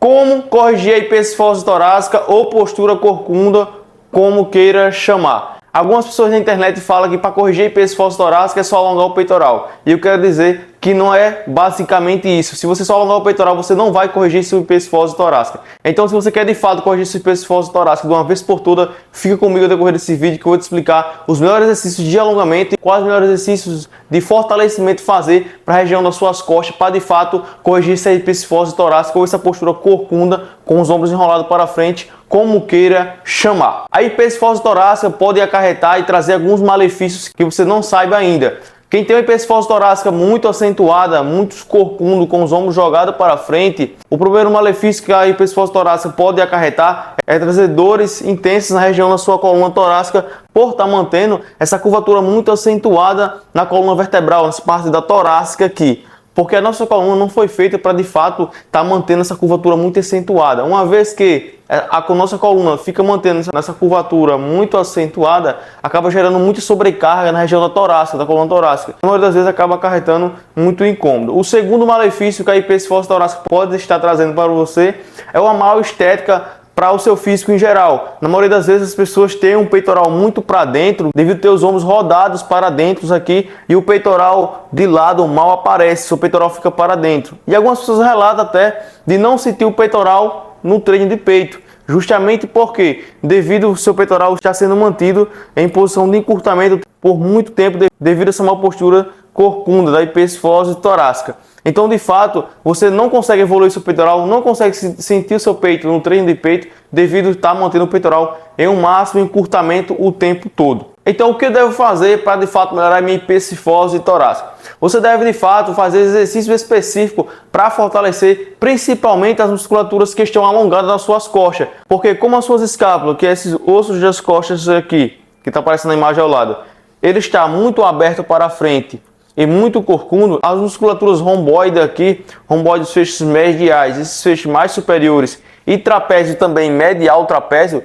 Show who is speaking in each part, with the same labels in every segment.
Speaker 1: Como corrigir a hipercifose torácica ou postura corcunda, como queira chamar. Algumas pessoas na internet falam que para corrigir a hipercifose torácica é só alongar o peitoral. E eu quero dizer que não é basicamente isso. Se você só alongar o peitoral, você não vai corrigir sua hipercifose torácica. Então, se você quer de fato corrigir sua hipercifose torácica de uma vez por todas, fica comigo no decorrer desse vídeo que eu vou te explicar os melhores exercícios de alongamento e quais os melhores exercícios de fortalecimento fazer para a região das suas costas, para de fato corrigir essa hipercifose torácica ou essa postura corcunda com os ombros enrolados para frente, como queira chamar. A hipercifose torácica pode acarretar e trazer alguns malefícios que você não saiba ainda. Quem tem uma hipercifose torácica muito acentuada, muito corcundo, com os ombros jogados para frente, o primeiro malefício que a hipercifose torácica pode acarretar é trazer dores intensas na região da sua coluna torácica por estar mantendo essa curvatura muito acentuada na coluna vertebral, nessa parte da torácica aqui. Porque a nossa coluna não foi feita para, de fato, estar mantendo essa curvatura muito acentuada. Uma vez que a nossa coluna fica mantendo nessa curvatura muito acentuada, acaba gerando muita sobrecarga na região da torácica, da coluna torácica. Na maioria das vezes acaba acarretando muito incômodo. O segundo malefício que a hipercifose torácica pode estar trazendo para você é uma mal estética para o seu físico em geral. Na maioria das vezes as pessoas têm um peitoral muito para dentro, devido a ter os ombros rodados para dentro aqui, e o peitoral de lado mal aparece, seu peitoral fica para dentro. E algumas pessoas relatam até de não sentir o peitoral no treino de peito, justamente porque, devido ao seu peitoral estar sendo mantido em posição de encurtamento por muito tempo, devido a essa mal postura corcunda da hipercifose torácica. Então, de fato, você não consegue evoluir seu peitoral, não consegue sentir o seu peito no treino de peito, devido a estar mantendo o peitoral em um máximo encurtamento o tempo todo. Então, o que eu devo fazer para, de fato, melhorar a minha hipercifose torácica? Você deve, de fato, fazer exercício específico para fortalecer principalmente as musculaturas que estão alongadas nas suas costas. Porque como as suas escápulas, que é esses ossos das costas aqui, que está aparecendo na imagem ao lado, ele está muito aberto para frente e muito corcundo, as musculaturas romboides aqui, romboides, feixes mediais, esses feixes mais superiores e trapézio também, medial trapézio,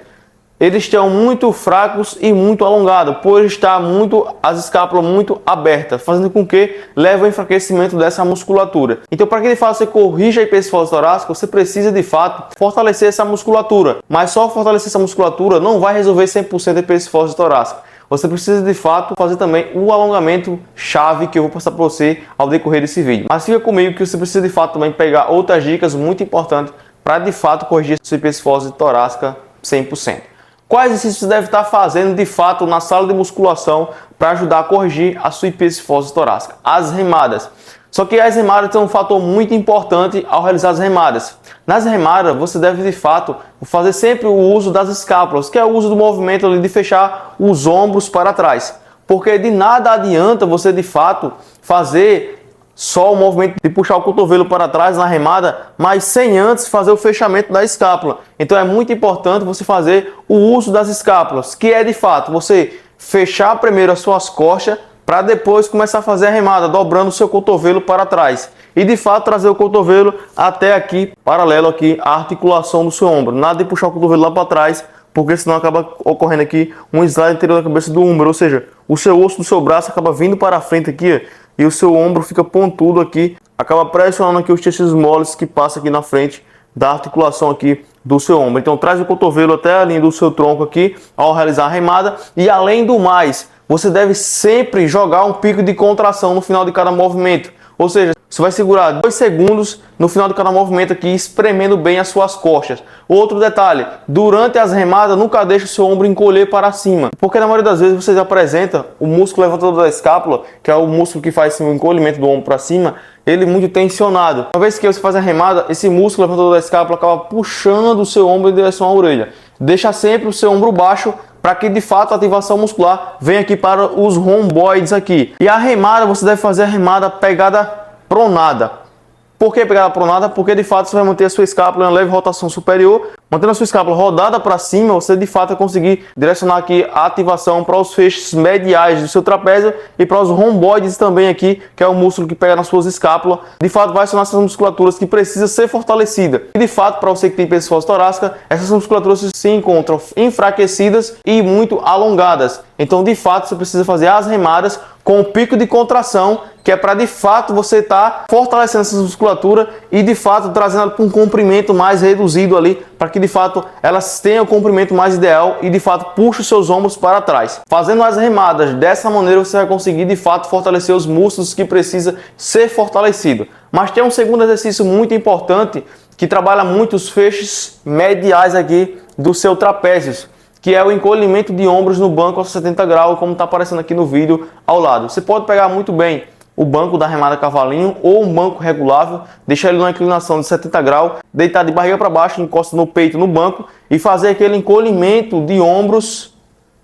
Speaker 1: eles estão muito fracos e muito alongados, por estar as escápulas muito abertas, fazendo com que leve ao enfraquecimento dessa musculatura. Então, para que de fato você corrija a hipercifose torácica, você precisa de fato fortalecer essa musculatura. Mas só fortalecer essa musculatura não vai resolver 100% a hipercifose torácica. Você precisa de fato fazer também o alongamento chave que eu vou passar para você ao decorrer desse vídeo. Mas fica comigo que você precisa de fato também pegar outras dicas muito importantes para de fato corrigir a sua hipercifose torácica 100%. Quais exercícios você deve estar fazendo de fato na sala de musculação para ajudar a corrigir a sua hipercifose torácica? As remadas. Só que as remadas são um fator muito importante ao realizar as remadas. Nas remadas, você deve de fato fazer sempre o uso das escápulas, que é o uso do movimento ali de fechar os ombros para trás. Porque de nada adianta você de fato fazer só o movimento de puxar o cotovelo para trás na remada, mas sem antes fazer o fechamento da escápula. Então é muito importante você fazer o uso das escápulas, que é de fato você fechar primeiro as suas costas, para depois começar a fazer a remada, dobrando o seu cotovelo para trás. E de fato trazer o cotovelo até aqui, paralelo aqui, à articulação do seu ombro. Nada de puxar o cotovelo lá para trás, porque senão acaba ocorrendo aqui um slide interior da cabeça do ombro. Ou seja, o seu osso do seu braço acaba vindo para frente aqui, e o seu ombro fica pontudo aqui. Acaba pressionando aqui os tecidos moles que passam aqui na frente da articulação aqui do seu ombro. Então traz o cotovelo até a linha do seu tronco aqui, ao realizar a remada. E além do mais, você deve sempre jogar um pico de contração no final de cada movimento. Ou seja, você vai segurar 2 segundos no final de cada movimento aqui, espremendo bem as suas costas. Outro detalhe, durante as remadas, nunca deixe o seu ombro encolher para cima. Porque na maioria das vezes você apresenta o músculo levantador da escápula, que é o músculo que faz o encolhimento do ombro para cima, ele muito tensionado. Uma vez que você faz a remada, esse músculo levantador da escápula acaba puxando o seu ombro em direção à orelha. Deixa sempre o seu ombro baixo, para que de fato a ativação muscular venha aqui para os romboides aqui. E a remada, você deve fazer a remada pegada pronada. Por que pegada pronada? Porque de fato você vai manter a sua escápula em uma leve rotação superior. Mantendo a sua escápula rodada para cima, você de fato vai conseguir direcionar aqui a ativação para os feixes mediais do seu trapézio e para os romboides também aqui, que é o músculo que pega nas suas escápulas. De fato vai acionar essas musculaturas que precisam ser fortalecidas. E de fato, para você que tem hipercifose torácica, essas musculaturas se encontram enfraquecidas e muito alongadas. Então de fato você precisa fazer as remadas com o pico de contração, que que é para de fato você estar fortalecendo essa musculatura e de fato trazendo ela para um comprimento mais reduzido ali, para que de fato elas tenham o comprimento mais ideal e de fato puxe os seus ombros para trás. Fazendo as remadas dessa maneira você vai conseguir de fato fortalecer os músculos que precisa ser fortalecido. Mas tem um segundo exercício muito importante que trabalha muito os feixes mediais aqui do seu trapézio, que é o encolhimento de ombros no banco aos 70 graus, como está aparecendo aqui no vídeo ao lado. Você pode pegar muito bem o banco da remada cavalinho ou um banco regulável, deixar ele numa inclinação de 70 graus, deitar de barriga para baixo, encosta no peito no banco e fazer aquele encolhimento de ombros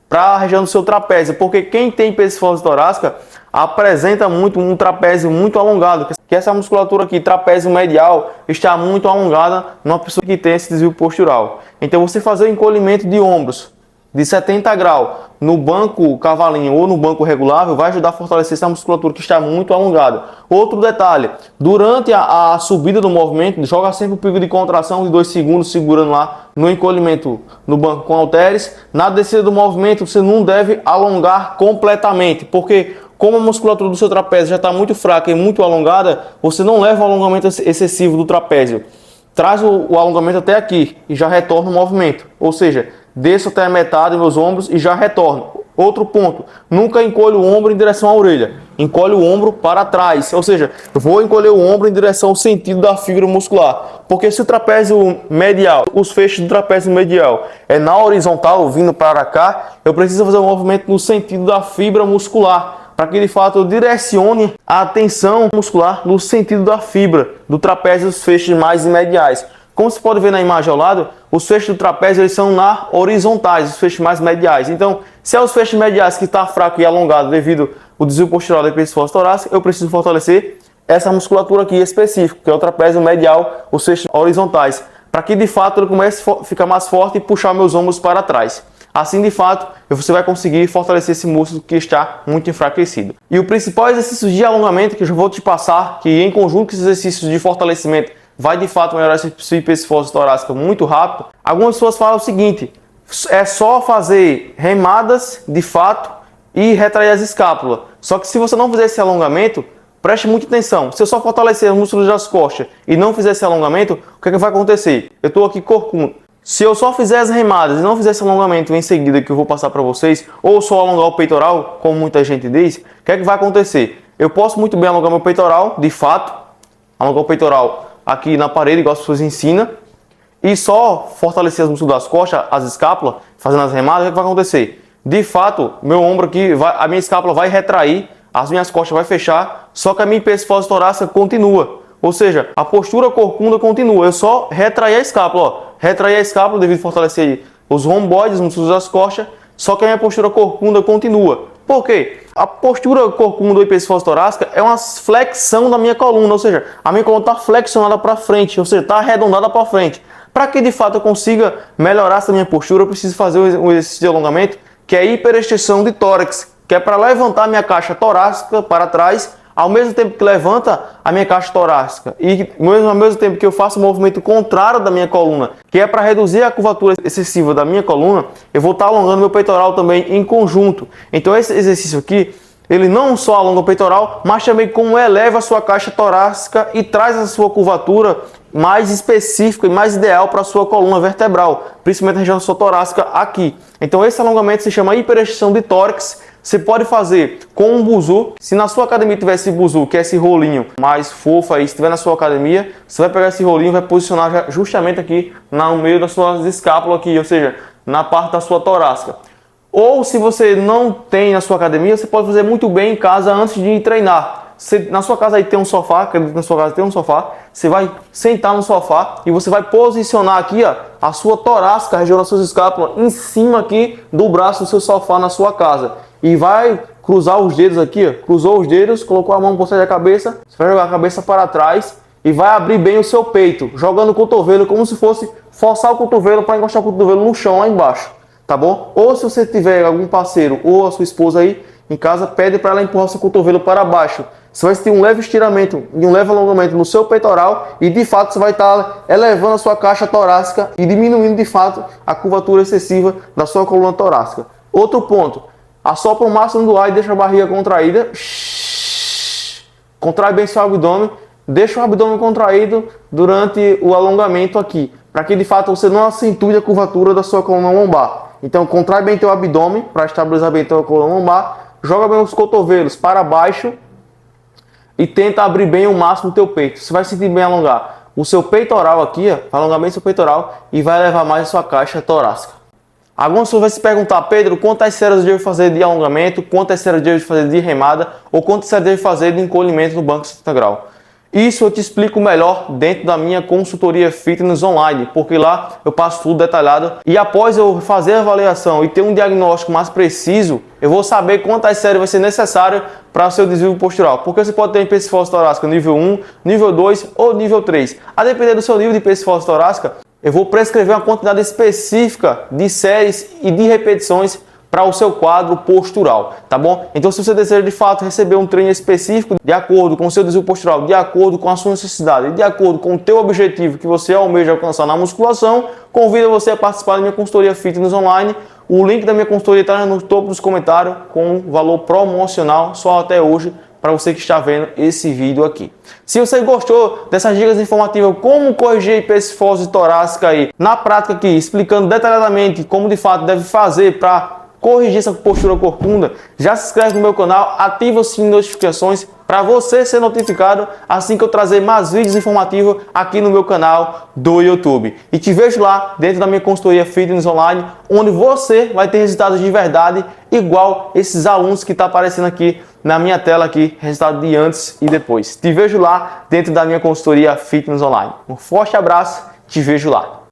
Speaker 1: para a região do seu trapézio, porque quem tem hipertrofia torácica apresenta muito um trapézio muito alongado, que essa musculatura aqui, trapézio medial, está muito alongada numa pessoa que tem esse desvio postural. Então você fazer o encolhimento de ombros de 70 graus no banco cavalinho ou no banco regulável vai ajudar a fortalecer essa musculatura que está muito alongada. Outro detalhe, durante a subida do movimento, joga sempre o pico de contração de 2 segundos segurando lá no encolhimento no banco com halteres. Na descida do movimento você não deve alongar completamente, porque como a musculatura do seu trapézio já está muito fraca e muito alongada, você não leva o alongamento excessivo do trapézio. Traz o alongamento até aqui e já retorna o movimento. Ou seja, desço até a metade dos meus ombros e já retorno. Outro ponto, nunca encolho o ombro em direção à orelha. Encolhe o ombro para trás. Ou seja, eu vou encolher o ombro em direção ao sentido da fibra muscular. Porque se o trapézio medial, os feixes do trapézio medial é na horizontal, vindo para cá, eu preciso fazer um movimento no sentido da fibra muscular, para que de fato eu direcione a atenção muscular no sentido da fibra do trapézio, os feixes mais mediais. Como você pode ver na imagem ao lado, os feixes do trapézio eles são na horizontais, os feixes mais mediais. Então, se é os feixes mediais que está fraco e alongado devido ao desvio postural da hipertrofia torácica, eu preciso fortalecer essa musculatura aqui específica, que é o trapézio medial, os feixes horizontais, para que de fato ele comece a ficar mais forte e puxar meus ombros para trás. Assim, de fato, você vai conseguir fortalecer esse músculo que está muito enfraquecido. E o principal exercício de alongamento que eu já vou te passar, que em conjunto com esses exercícios de fortalecimento vai de fato melhorar essa hipertrofia torácica muito rápido. Algumas pessoas falam o seguinte, é só fazer remadas de fato e retrair as escápulas. Só que se você não fizer esse alongamento, preste muita atenção. Se eu só fortalecer os músculos das costas e não fizer esse alongamento, o que é que vai acontecer? Eu estou aqui corcunda. Se eu só fizer as remadas e não fizer esse alongamento em seguida que eu vou passar para vocês, ou só alongar o peitoral, como muita gente diz, o que é que vai acontecer? Eu posso muito bem alongar meu peitoral, de fato, alongar o peitoral aqui na parede, igual as pessoas ensinam, e só fortalecer os músculos das costas, as escápulas, fazendo as remadas, o que é que vai acontecer? De fato, meu ombro aqui, a minha escápula vai retrair, as minhas costas vai fechar, só que a minha hipertrofia torácica continua. Ou seja, a postura corcunda continua, eu só retrair a escápula, ó. Retrair a escápula devido a fortalecer os romboides, os músculos das costas, só que a minha postura corcunda continua. Por quê? A postura corcunda ou hipertrofia torácica é uma flexão da minha coluna, ou seja, a minha coluna está flexionada para frente, ou seja, está arredondada para frente. Para que de fato eu consiga melhorar essa minha postura, eu preciso fazer um exercício de alongamento, que é a hiperextensão de tórax, que é para levantar a minha caixa torácica para trás, ao mesmo tempo que levanta a minha caixa torácica e ao mesmo tempo que eu faço o movimento contrário da minha coluna, que é para reduzir a curvatura excessiva da minha coluna, eu vou estar alongando meu peitoral também em conjunto. Então esse exercício aqui, ele não só alonga o peitoral, mas também como eleva a sua caixa torácica e traz a sua curvatura mais específica e mais ideal para a sua coluna vertebral, principalmente a região da sua torácica aqui. Então esse alongamento se chama hiperextensão de tórax. Você pode fazer com um buzu. Se na sua academia tiver esse buzu, que é esse rolinho mais fofo aí, se tiver na sua academia, você vai pegar esse rolinho e vai posicionar justamente aqui no meio das suas escápulas aqui, ou seja, na parte da sua torácica. Ou se você não tem na sua academia, você pode fazer muito bem em casa antes de treinar. Na sua casa aí tem um sofá, acredito que na sua casa tem um sofá, você vai sentar no sofá e você vai posicionar aqui ó, a sua torácica, a região das suas escápulas, em cima aqui do braço do seu sofá na sua casa. E vai cruzar os dedos aqui, ó, cruzou os dedos, colocou a mão por cima da cabeça, você vai jogar a cabeça para trás e vai abrir bem o seu peito, jogando o cotovelo como se fosse forçar o cotovelo para encostar o cotovelo no chão lá embaixo, tá bom? Ou se você tiver algum parceiro ou a sua esposa aí em casa, pede para ela empurrar o seu cotovelo para baixo. Você vai ter um leve estiramento e um leve alongamento no seu peitoral e de fato você vai estar elevando a sua caixa torácica e diminuindo de fato a curvatura excessiva da sua coluna torácica. Outro ponto, assopra o máximo do ar e deixa a barriga contraída. Contrai bem seu abdômen, deixa o abdômen contraído durante o alongamento aqui, para que de fato você não acentue a curvatura da sua coluna lombar. Então contrai bem teu abdômen para estabilizar bem tua coluna lombar, joga bem os cotovelos para baixo e tenta abrir bem o máximo o teu peito. Você vai sentir bem alongar o seu peitoral aqui, ó, vai alongar bem seu peitoral e vai levar mais a sua caixa torácica. Algumas pessoas vão se perguntar: Pedro, quantas séries eu devo fazer de alongamento, quantas séries eu devo fazer de remada ou quantas séries eu devo fazer de encolhimento no banco de 60 graus? Isso eu te explico melhor dentro da minha consultoria fitness online, porque lá eu passo tudo detalhado e após eu fazer a avaliação e ter um diagnóstico mais preciso, eu vou saber quantas séries vai ser necessário para o seu desvio postural. Porque você pode ter hipertrofia torácica nível 1, nível 2 ou nível 3. A depender do seu nível de hipertrofia torácica, eu vou prescrever uma quantidade específica de séries e de repetições para o seu quadro postural, tá bom? Então, se você deseja de fato receber um treino específico de acordo com o seu desvio postural, de acordo com a sua necessidade, de acordo com o teu objetivo que você almeja alcançar na musculação, convido você a participar da minha consultoria fitness online. O link da minha consultoria está no topo dos comentários com valor promocional só até hoje, para você que está vendo esse vídeo aqui. Se você gostou dessas dicas informativas, como corrigir a hipertrofia torácica aí, na prática aqui, explicando detalhadamente como de fato deve fazer para corrigir essa postura corcunda, já se inscreve no meu canal, ativa o sininho de notificações para você ser notificado assim que eu trazer mais vídeos informativos aqui no meu canal do YouTube. E te vejo lá dentro da minha consultoria Fitness Online, onde você vai ter resultados de verdade, igual esses alunos que estão aparecendo aqui na minha tela aqui, resultado de antes e depois. Te vejo lá dentro da minha consultoria Fitness Online. Um forte abraço, te vejo lá.